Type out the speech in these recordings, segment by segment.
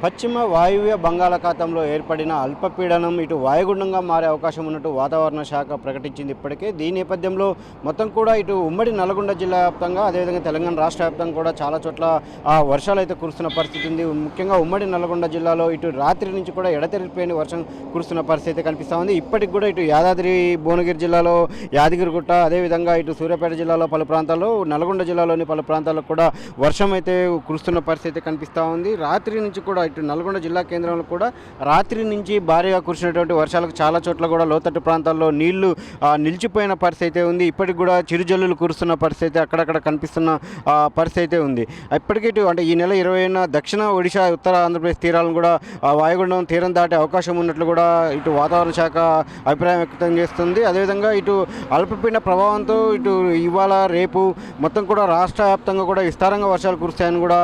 పశ్చిమ వాయువ్య బంగాళాఖాతంలో ఏర్పడిన అల్పపీడనం ఇటు వాయుగుండంగా మారే అవకాశం ఉన్నట్టు వాతావరణ శాఖ ప్రకటించింది ఇప్పటికే. దీని నేపథ్యంలో మొత్తం కూడా ఇటు ఉమ్మడి నల్గొండ జిల్లా వ్యాప్తంగా, అదేవిధంగా తెలంగాణ రాష్ట్ర వ్యాప్తంగా కూడా చాలా చోట్ల వర్షాలు అయితే కురుస్తున్న పరిస్థితి ఉంది. ముఖ్యంగా ఉమ్మడి నల్గొండ జిల్లాలో ఇటు రాత్రి నుంచి కూడా ఎడతెరిపోయిన వర్షం కురుస్తున్న పరిస్థితి కనిపిస్తూ ఉంది. ఇప్పటికి కూడా ఇటు యాదాద్రి భువనగిరి జిల్లాలో యాదగిరిగుట్ట, అదేవిధంగా ఇటు సూర్యాపేట జిల్లాలో పలు ప్రాంతాల్లో, నల్గొండ జిల్లాలోని పలు ప్రాంతాల్లో కూడా వర్షం అయితే కురుస్తున్న పరిస్థితి కనిపిస్తూ ఉంది. రాత్రి నుంచి కూడా ఇటు నల్గొండ జిల్లా కేంద్రంలో కూడా రాత్రి నుంచి భారీగా కురిసినటువంటి వర్షాలకు చాలా చోట్ల కూడా లోతట్టు ప్రాంతాల్లో నీళ్లు నిలిచిపోయిన పరిస్థితి ఉంది. ఇప్పటికి కూడా చిరుజల్లులు కురుస్తున్న పరిస్థితి అక్కడక్కడ కనిపిస్తున్న పరిస్థితి ఉంది. ఇప్పటికీ అంటే ఈ నెల 20న దక్షిణ ఒడిశా, ఉత్తర ఆంధ్రప్రదేశ్ తీరాలను కూడా వాయుగుండం తీరం దాటే అవకాశం ఉన్నట్లు కూడా ఇటు వాతావరణ శాఖ అభిప్రాయం వ్యక్తం చేస్తుంది. అదేవిధంగా ఇటు అల్పపీడన ప్రభావంతో ఇటు ఇవాళ రేపు మొత్తం కూడా రాష్ట్ర వ్యాప్తంగా కూడా విస్తారంగా వర్షాలు కురుస్తాయని కూడా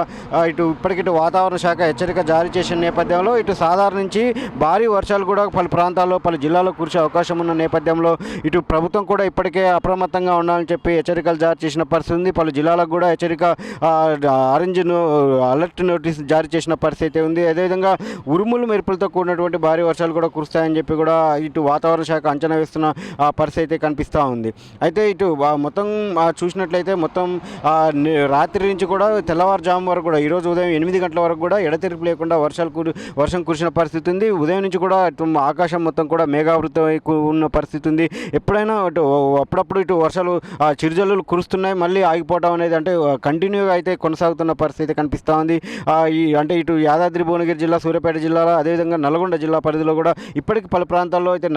ఇటు ఇప్పటికిటు వాతావరణ శాఖ హెచ్చరిక జారీ చేసిన నేపథ్యంలో ఇటు సాధారణ నుంచి భారీ వర్షాలు కూడా పలు ప్రాంతాల్లో, పలు జిల్లాల్లో కురిసే అవకాశం ఉన్న నేపథ్యంలో ఇటు ప్రభుత్వం కూడా ఇప్పటికే అప్రమత్తంగా ఉండాలని చెప్పి హెచ్చరికలు జారీ చేసిన పరిస్థితి ఉంది. పలు జిల్లాలకు కూడా హెచ్చరిక ఆరెంజ్ అలర్ట్ నోటీస్ జారీ చేసిన పరిస్థితి ఉంది. అదేవిధంగా ఉరుములు మెరుపులతో కూడినటువంటి భారీ వర్షాలు కూడా కురుస్తాయని చెప్పి కూడా ఇటు వాతావరణ శాఖ అంచనా వేస్తున్న పరిస్థితి కనిపిస్తూ ఉంది. అయితే ఇటు మొత్తం చూసినట్లయితే మొత్తం రాత్రి నుంచి కూడా తెల్లవారుజాము వరకు కూడా ఈరోజు ఉదయం 8 గంటల వరకు కూడా ఎడతెరిపి లేకుండా వర్షం కురిసిన పరిస్థితి ఉంది. ఉదయం నుంచి కూడా ఆకాశం మొత్తం కూడా మేఘావృతం ఉన్న పరిస్థితి ఉంది. ఎప్పుడైనా అప్పుడప్పుడు ఇటు వర్షాలు చిరుజల్లులు కురుస్తున్నాయి, మళ్ళీ ఆగిపోవడం అనేది అంటే కంటిన్యూగా అయితే కొనసాగుతున్న పరిస్థితి కనిపిస్తూ ఉంది. అంటే ఇటు యాదాద్రి భువనగిరి జిల్లా, సూర్యాపేట జిల్లాలో, అదేవిధంగా నల్గొండ జిల్లా పరిధిలో కూడా ఇప్పటికి పలు ప్రాంతాల్లో అయితే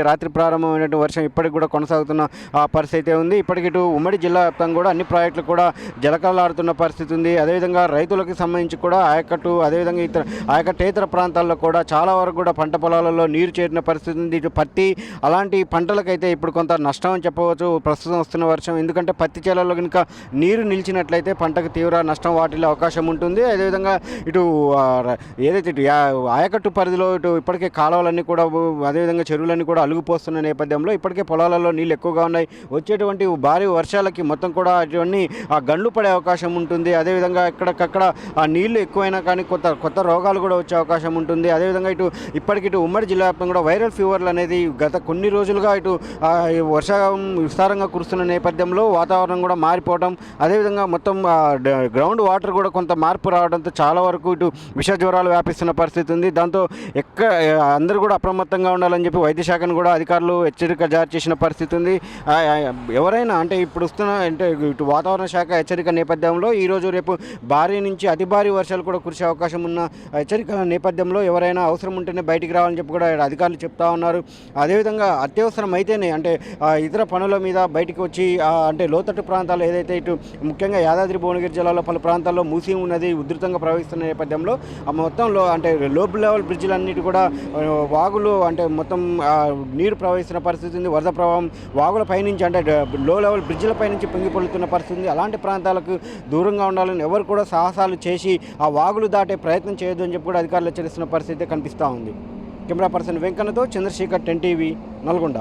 రాత్రి ప్రారంభమైనటువంటి వర్షం ఇప్పటికి కూడా కొనసాగుతున్న పరిస్థితి ఉంది. ఇప్పటికి ఇటు ఉమ్మడి జిల్లా వ్యాప్తంగా కూడా అన్ని ప్రాజెక్టులు కూడా జలకళలాడుతున్న పరిస్థితి ఉంది. అదేవిధంగా రైతులకు సంబంధించి కూడా ఆయకట్టు, అదేవిధంగా ఆయకట్టేతర ప్రాంతాల్లో కూడా చాలా వరకు కూడా పంట పొలాలలో నీరు చేరిన పరిస్థితి ఉంది. ఇటు పత్తి అలాంటి పంటలకైతే ఇప్పుడు కొంత నష్టం అని చెప్పవచ్చు ప్రస్తుతం వస్తున్న వర్షం. ఎందుకంటే పత్తి చేలలో కనుక నీరు నిలిచినట్లయితే పంటకు తీవ్ర నష్టం వాటిల్లే అవకాశం ఉంటుంది. అదేవిధంగా ఇటు ఏదైతే ఇటు ఆయకట్టు పరిధిలో ఇటు ఇప్పటికే కాలువలన్నీ కూడా, అదేవిధంగా చెరువులన్నీ కూడా అలుగుపోస్తున్న నేపథ్యంలో ఇప్పటికే పొలాలలో నీళ్ళు ఎక్కువగా ఉన్నాయి. వచ్చేటువంటి భారీ వర్షాలకి మొత్తం కూడా అటువంటి గండ్లు పడే అవకాశం ఉంటుంది. అదేవిధంగా ఎక్కడికక్కడ నీళ్లు ఎక్కువైనా కానీ కొత్త రోగాలు కూడా వచ్చే అవకాశం ఉంటుంది. అదేవిధంగా ఇప్పటికి ఉమ్మడి జిల్లా వ్యాప్తంగా కూడా వైరల్ ఫీవర్లు అనేది గత కొన్ని రోజులుగా ఇటు వర్షం విస్తారంగా కురుస్తున్న నేపథ్యంలో వాతావరణం కూడా మారిపోవడం, అదేవిధంగా మొత్తం గ్రౌండ్ వాటర్ కూడా కొంత మార్పు రావడంతో చాలా వరకు ఇటు విష జ్వరాలు వ్యాపిస్తున్న పరిస్థితి ఉంది. దాంతో అందరూ కూడా అప్రమత్తంగా ఉండాలని చెప్పి వైద్య శాఖను కూడా అధికారులు హెచ్చరిక జారీ చేసిన పరిస్థితి ఉంది. ఎవరైనా అంటే ఇప్పుడు వస్తున్న అంటే ఇటు వాతావరణ శాఖ హెచ్చరిక నేపథ్యంలో ఈరోజు రేపు భారీ నుంచి అతి భారీ వర్షాలు కూడా కురిసే అవకాశం ఉన్న హెచ్చరిక నేపథ్యంలో ఎవరైనా అవసరం ఉంటేనే బయటికి రావాలని చెప్పి కూడా అధికారులు చెప్తా ఉన్నారు. అదేవిధంగా అత్యవసరం అయితేనే అంటే ఇతర పనుల మీద బయటికి వచ్చి అంటే లోతట్టు ప్రాంతాలు ఏదైతే ఇటు ముఖ్యంగా యాదాద్రి భువనగిరి జిల్లాలో పలు ప్రాంతాల్లో మూసి ఉన్నది ఉధృతంగా ప్రవహిస్తున్న నేపథ్యంలో మొత్తంలో అంటే లో లెవెల్ బ్రిడ్జిలన్నిటి కూడా వాగులు అంటే మొత్తం నీరు ప్రవహిస్తున్న పరిస్థితి ఉంది. వరద ప్రభావం వాగుల పైనుంచి అంటే లో లెవెల్ బ్రిడ్జిల పైనుంచి పొంగిపొలుతున్న పరిస్థితి ఉంది. అలాంటి ప్రాంతాలకు దూరంగా ఉండాలని ఎవరు కూడా సాహసాలు చేసి ఆ వాగులు దాటే ప్రయత్నం చేయొద్దు అని చెప్పి కూడా అధికారులు హెచ్చరిస్తున్న పరిస్థితి కనిపిస్తూ ఉంది. కెమెరా పర్సన్ వెంకన్నతో చంద్రశేఖర్, 10 టీవీ, నల్గొండ.